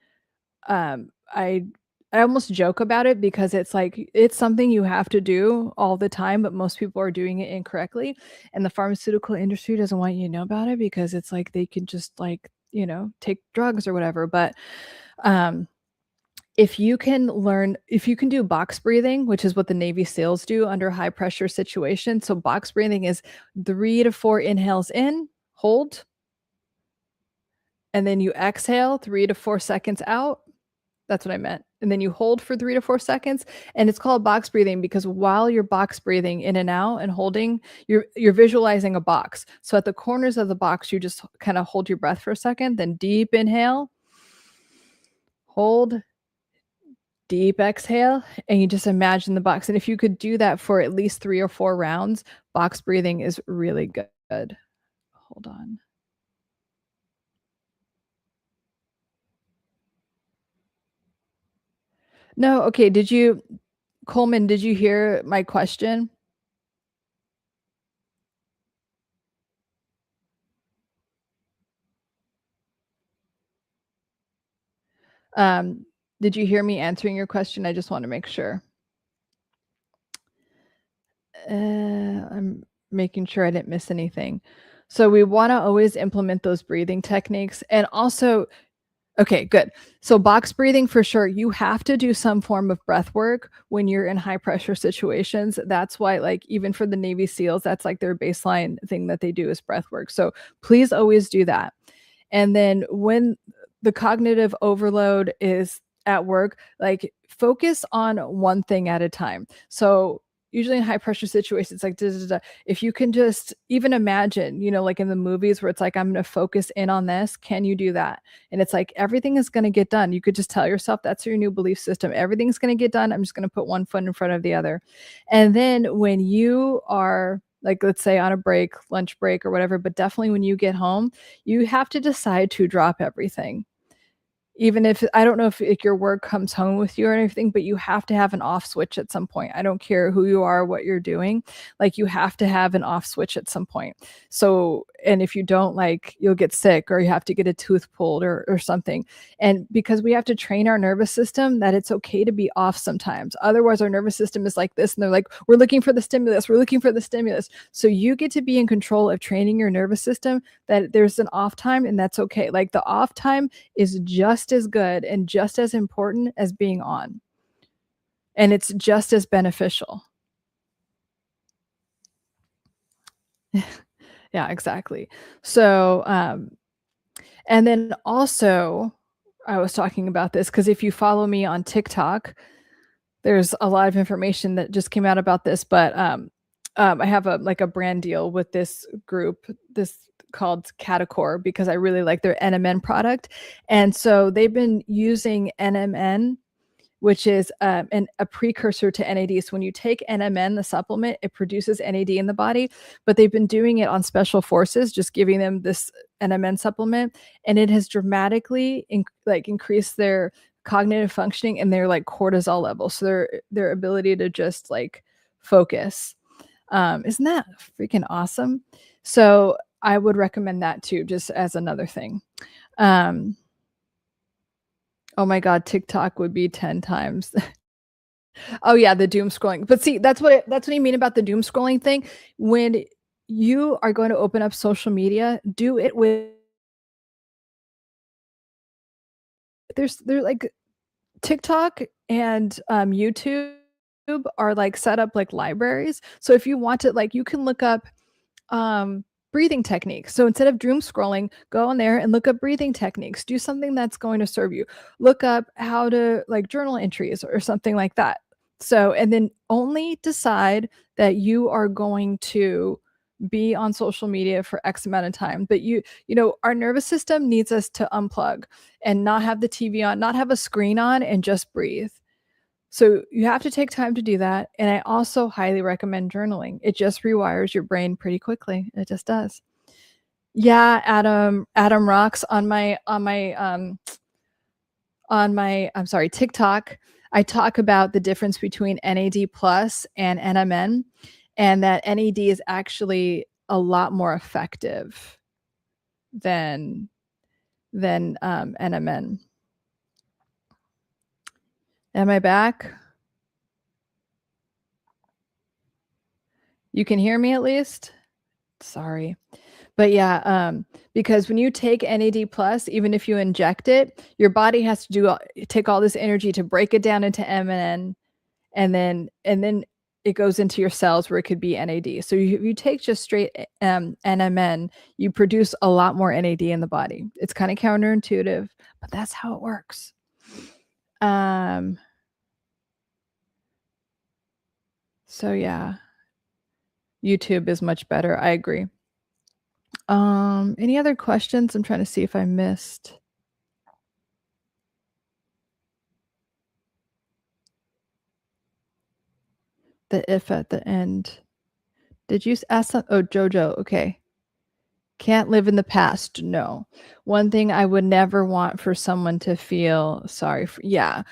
Um, I I almost joke about it because it's like it's something you have to do all the time, but most people are doing it incorrectly, and the pharmaceutical industry doesn't want you to know about it because it's like they can just, like, take drugs or whatever, but, um, if you can do box breathing, which is what the Navy SEALs do under high pressure situations. So box breathing is 3 to 4 inhales in, hold, and then you exhale 3 to 4 seconds out. That's what I meant. And then you hold for 3 to 4 seconds, and it's called box breathing because while you're box breathing in and out and holding, you're visualizing a box. So at the corners of the box, you just kinda hold your breath for a second, then deep inhale, hold, deep exhale, and you just imagine the box. And if you could do that for at least 3 or 4 rounds, box breathing is really good. Hold on. No, okay, Coleman, did you hear my question? Um, did you hear me answering your question? I just wanna make sure. I'm making sure I didn't miss anything. So we wanna always implement those breathing techniques, and also okay, good. So box breathing for sure, you have to do some form of breath work when you're in high pressure situations. That's why, like, even for the Navy SEALs, that's like their baseline thing that they do is breath work. So please always do that. And then when the cognitive overload is at work, like, focus on one thing at a time. So usually in high pressure situations, like, if you can just even imagine, like in the movies where it's like, I'm going to focus in on this. Can you do that? And it's like, everything is going to get done. You could just tell yourself that's your new belief system. Everything's going to get done. I'm just going to put one foot in front of the other. And then when you are, like, let's say on a break, lunch break or whatever, but definitely when you get home, you have to decide to drop everything. Even if I don't know if, like, your work comes home with you or anything, but you have to have an off switch at some point. I don't care who you are, what you're doing, like, you have to have an off switch at some point. So and if you don't, like, you'll get sick or you have to get a tooth pulled or something. And because we have to train our nervous system that it's okay to be off sometimes. Otherwise, our nervous system is like this, and they're like, "We're looking for the stimulus. We're looking for the stimulus." So you get to be in control of training your nervous system that there's an off time, and that's okay. Like, the off time is just as good and just as important as being on, and it's just as beneficial. Yeah, exactly. So, and then also, I was talking about this because if you follow me on TikTok, there's a lot of information that just came out about this, but, I have a brand deal with this group, this called Catacore because I really like their NMN product, and so they've been using NMN, which is, a precursor to NAD. So when you take NMN, the supplement, it produces NAD in the body, but they've been doing it on special forces, just giving them this NMN supplement, and it has dramatically increased their cognitive functioning and their, like, cortisol levels, so their ability to just, like, focus. Isn't that freaking awesome? So I would recommend that too, just as another thing. Um, oh my god, TikTok would be 10 times. Oh yeah, the doom scrolling. But see, that's what you mean about the doom scrolling thing. When you are going to open up social media, do it with they're like TikTok and YouTube are like set up like libraries. So if you want to, like, you can look up um breathing techniques. So instead of doom scrolling, go on there and look up breathing techniques. Do something that's going to serve you. Look up how to, like, journal entries or something like that. So and then only decide that you are going to be on social media for X amount of time. But our nervous system needs us to unplug and not have the TV on, not have a screen on, and just breathe. So you have to take time to do that, and I also highly recommend journaling. It just rewires your brain pretty quickly. It just does. Yeah, Adam Rocks on my I'm sorry, TikTok, I talk about the difference between NAD+ and NMN, and that NAD is actually a lot more effective than NMN. Am I back? You can hear me at least? Sorry. But yeah, because when you take NAD+, even if you inject it, your body has to take all this energy to break it down into MNN, and then it goes into your cells where it could be NAD. So you take just straight NMN, you produce a lot more NAD in the body. It's kind of counterintuitive, but that's how it works. So yeah, YouTube is much better. I agree. Any other questions? I'm trying to see if I missed. The if at the end. Did you ask that? Oh, Jojo. Okay. Can't live in the past. No. One thing I would never want for someone to feel sorry for. Yeah.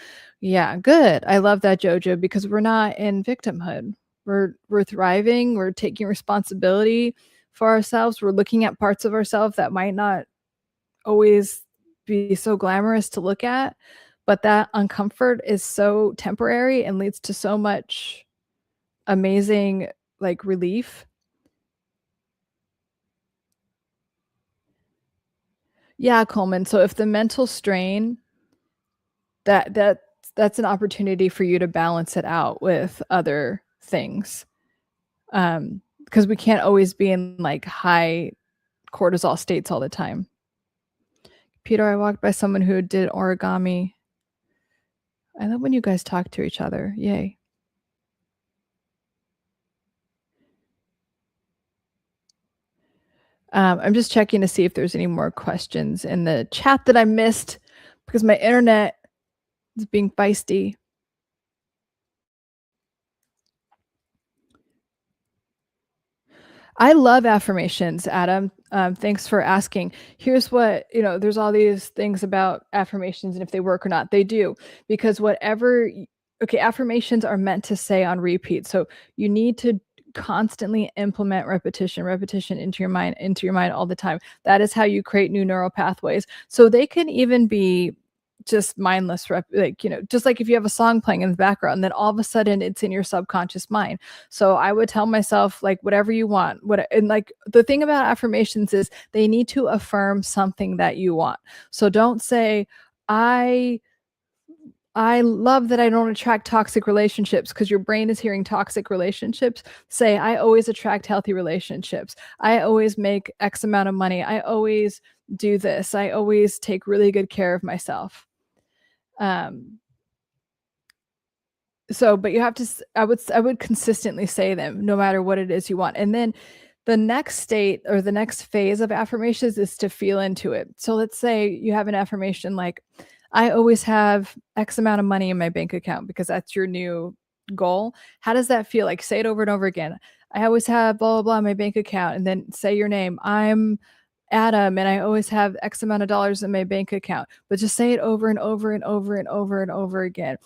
Yeah. Good. I love that, Jojo, because we're not in victimhood. We're thriving. We're taking responsibility for ourselves. We're looking at parts of ourselves that might not always be so glamorous to look at, but that uncomfort is so temporary and leads to so much amazing like relief. Yeah, Coleman. So if the mental strain that's an opportunity for you to balance it out with other things. Because we can't always be in like high cortisol states all the time. Peter, I walked by someone who did origami. I love when you guys talk to each other. Yay. I'm just checking to see if there's any more questions in the chat that I missed because my internet is being feisty. I love affirmations, Adam. Thanks for asking. Here's what, there's all these things about affirmations and if they work or not. They do, because okay, affirmations are meant to say on repeat. So you need to constantly implement repetition into your mind all the time. That is how you create new neural pathways. So they can even be just mindless just like if you have a song playing in the background, then all of a sudden it's in your subconscious mind. So I would tell myself like whatever you want. And like the thing about affirmations is they need to affirm something that you want. So don't say I love that I don't attract toxic relationships, because your brain is hearing toxic relationships. Say, I always attract healthy relationships. I always make X amount of money. I always do this. I always take really good care of myself. So, but you have to, I would consistently say them no matter what it is you want. And then the next state or the next phase of affirmations is to feel into it. So let's say you have an affirmation like, I always have X amount of money in my bank account, because that's your new goal. How does that feel? Like, say it over and over again. I always have blah, blah, blah in my bank account. And then say your name. I'm Adam, and I always have X amount of dollars in my bank account. But just say it over and over and over and over and over again.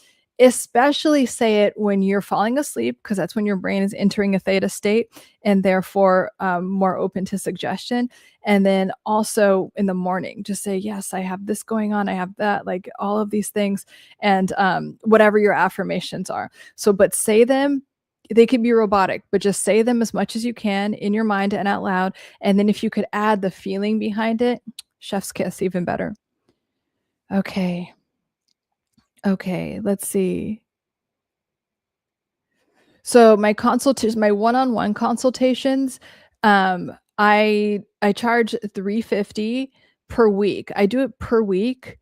Especially say it when you're falling asleep, because that's when your brain is entering a theta state and therefore more open to suggestion. And then also in the morning, just say, yes, I have this going on. I have that, like all of these things, and whatever your affirmations are. So, but say them. They could be robotic, but just say them as much as you can in your mind and out loud. And then if you could add the feeling behind it, chef's kiss, even better. Okay. Okay, let's see. So my one-on-one consultations, I charge $350 per week. I do it per week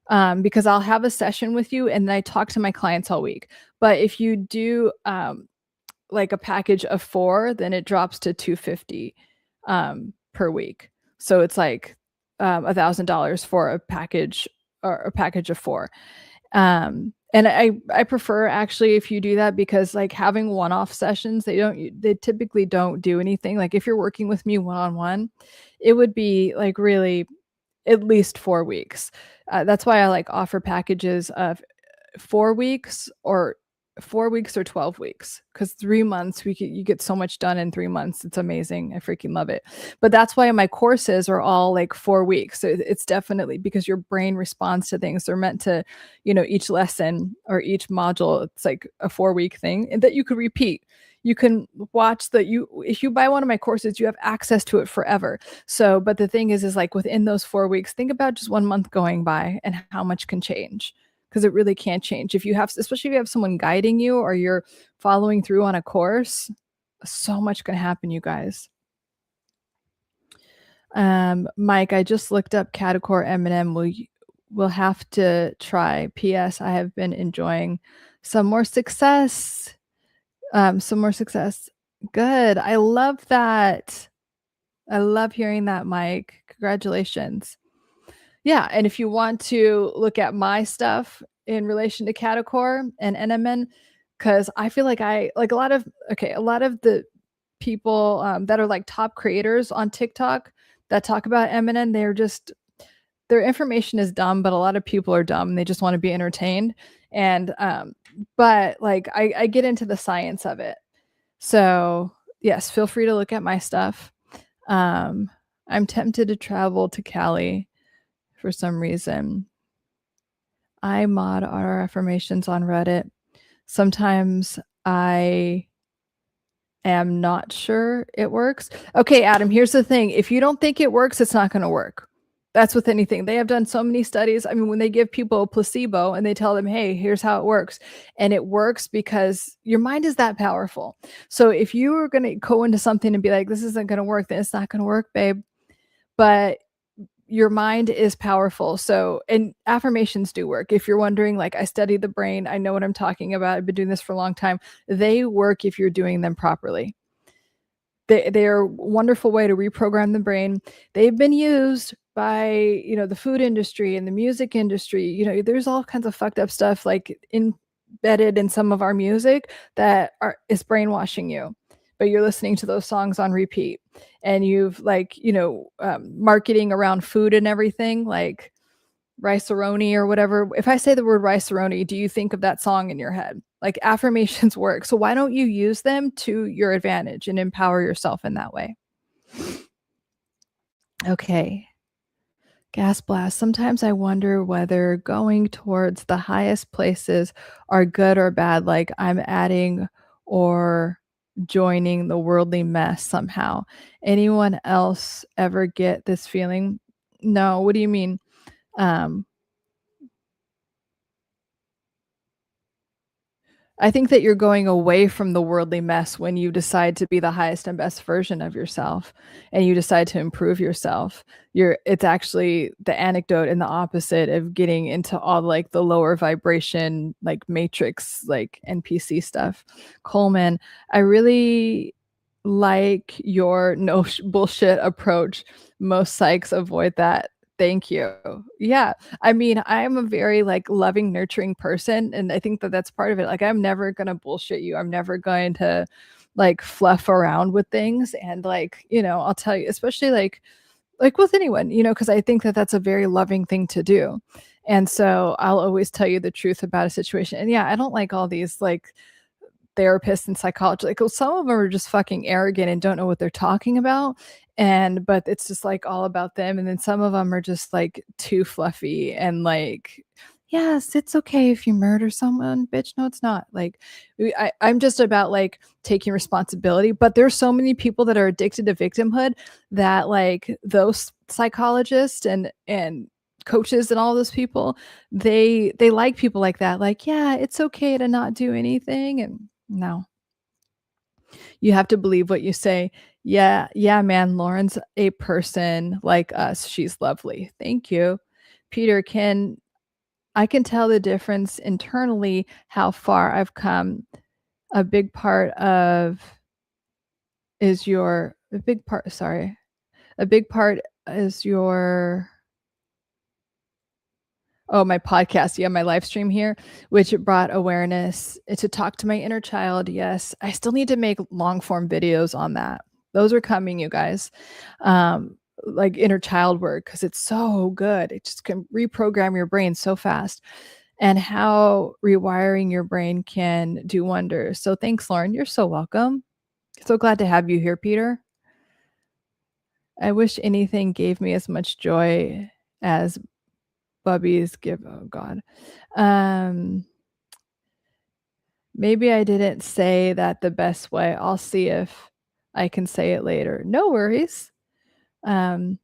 because I'll have a session with you and then I talk to my clients all week. But if you do like a package of 4, then it drops to $250 per week. So it's like $1,000 for a package, or a package of 4. And I prefer actually if you do that because like having one-off sessions, they typically don't do anything. Like if you're working with me one-on-one, it would be like really at least 4 weeks. That's why I like offer packages of 4 weeks or 4 weeks or 12 weeks, because 3 months, you get so much done in 3 months, it's amazing, I freaking love it. But that's why my courses are all, like, 4 weeks, so it's definitely because your brain responds to things, they're meant to each lesson or each module, it's like a 4-week thing, and that you could repeat. You can watch if you buy one of my courses, you have access to it forever. So, but the thing is like, within those 4 weeks, think about just 1 month going by and how much can change because it really can't change. If you have especially if you have someone guiding you or you're following through on a course, so much can happen, you guys. Mike, I just looked up Catacore Eminem. We'll have to try. PS, I have been enjoying some more success. Some more success. Good. I love that. I love hearing that, Mike. Congratulations. Yeah, and if you want to look at my stuff in relation to Catacore and NMN, because I feel like I like a lot of the people that are like top creators on TikTok that talk about Eminem, their information is dumb, but a lot of people are dumb. They just want to be entertained. And but like I get into the science of it. So yes, feel free to look at my stuff. I'm tempted to travel to Cali for some reason. I mod our affirmations on Reddit. Sometimes I am not sure it works. Okay, Adam, here's the thing. If you don't think it works, it's not going to work. That's with anything. They have done so many studies. I mean, when they give people a placebo and they tell them, hey, here's how it works. And it works because your mind is that powerful. So if you are going to go into something and be like, this isn't going to work, then it's not going to work, babe. But your mind is powerful. So, and affirmations do work. If you're wondering, like, I study the brain, I know what I'm talking about. I've been doing this for a long time. They work if you're doing them properly. They're a wonderful way to reprogram the brain. They've been used by, the food industry and the music industry. There's all kinds of fucked up stuff like embedded in some of our music that is brainwashing you. But you're listening to those songs on repeat, and you've like, marketing around food and everything, like Rice-A-Roni or whatever. If I say the word Rice-A-Roni, do you think of that song in your head? Like affirmations work. So why don't you use them to your advantage and empower yourself in that way? Okay. Gas blast. Sometimes I wonder whether going towards the highest places are good or bad, like I'm adding or joining the worldly mess somehow. Anyone else ever get this feeling? No, what do you mean? Um, I think that you're going away from the worldly mess when you decide to be the highest and best version of yourself and you decide to improve yourself. It's actually the anecdote and the opposite of getting into all like the lower vibration, like matrix, like NPC stuff. Coleman, I really like your no bullshit approach. Most psychs avoid that. Thank you. Yeah. I mean, I'm a very like loving, nurturing person. And I think that that's part of it. Like, I'm never going to bullshit you. I'm never going to like fluff around with things. And like, I'll tell you, especially like with anyone, because I think that that's a very loving thing to do. And so I'll always tell you the truth about a situation. And yeah, I don't like all these like therapists and psychologists. Like, well, some of them are just fucking arrogant and don't know what they're talking about. But it's just like all about them. And then some of them are just like too fluffy and like, yes, it's okay if you murder someone, bitch. No, it's not. Like, I'm just about like taking responsibility. But there's so many people that are addicted to victimhood that like those psychologists and coaches and all those people, they like people like that. Like, yeah, it's okay to not do anything. And no, you have to believe what you say. Yeah, yeah, man. Lauren's a person like us. She's lovely. Thank you. Peter, I can tell the difference internally how far I've come. A big part of is your a big part, sorry. A big part is your Oh, my podcast, yeah, my live stream here, which brought awareness to talk to my inner child, yes. I still need to make long form videos on that. Those are coming, you guys. Like inner child work, because it's so good. It just can reprogram your brain so fast, and how rewiring your brain can do wonders. So thanks, Lauren. You're so welcome. So glad to have you here, Peter. I wish anything gave me as much joy as Bubbies give. Oh God. Um, Maybe I didn't say that the best way. I'll see if I can say it later. No worries. Um,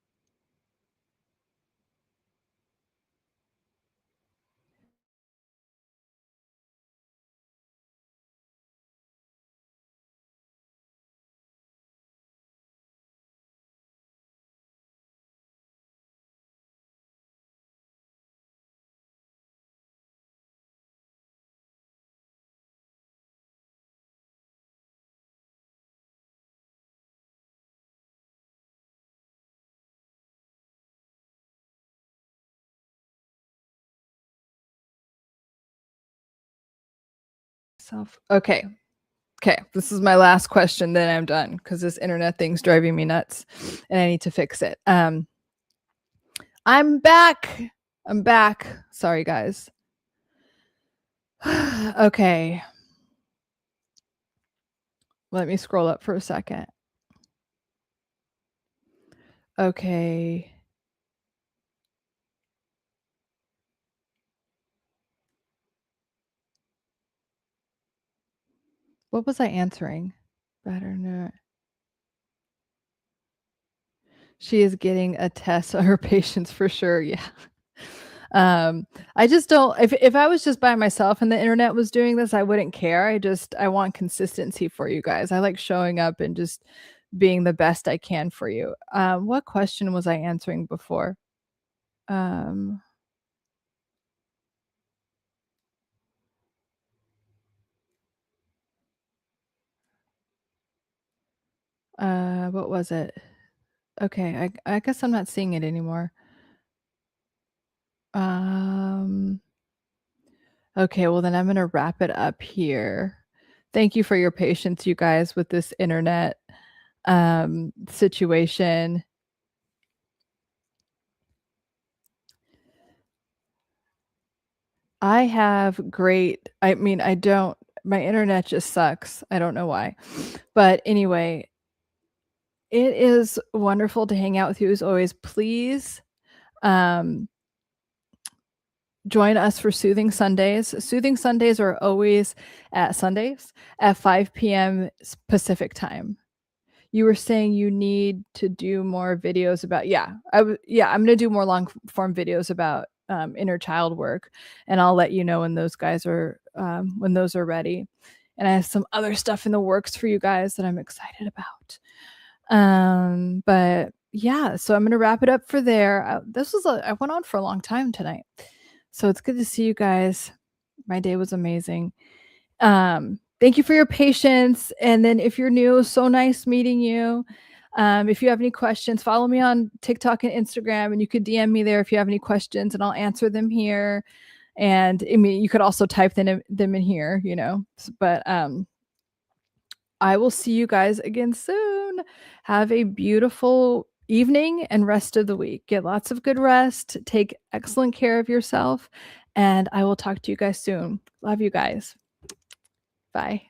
okay. Okay, this is my last question, then I'm done because this internet thing's driving me nuts and I need to fix it. I'm back. I'm back. Sorry, guys. Okay. Let me scroll up for a second. Okay. What was I answering? Better not. She is getting a test on her patients for sure. Yeah. I just don't, if I was just by myself and the internet was doing this, I wouldn't care. I want consistency for you guys. I like showing up and just being the best I can for you. What question was I answering before? Um, what was it? Okay, I guess I'm not seeing it anymore. Um, okay, well then I'm gonna wrap it up here. Thank you for your patience, you guys, with this internet situation. I have great, I mean, I don't, my internet just sucks. I don't know why. But anyway, it is wonderful to hang out with you as always. Please um, join us for Soothing Sundays. Soothing Sundays are always at Sundays at 5 p.m. Pacific time. You were saying you need to do more videos about, yeah, I'm going to do more long form videos about inner child work, and I'll let you know when those guys are when those are ready. And I have some other stuff in the works for you guys that I'm excited about. But yeah, so I'm going to wrap it up for there. I went on for a long time tonight. So it's good to see you guys. My day was amazing. Thank you for your patience. And then if you're new, so nice meeting you. If you have any questions, follow me on TikTok and Instagram, and you could DM me there if you have any questions, and I'll answer them here. And I mean, you could also type them in here, you know. But I will see you guys again soon. Have a beautiful evening and rest of the week. Get lots of good rest. Take excellent care of yourself. And I will talk to you guys soon. Love you guys. Bye.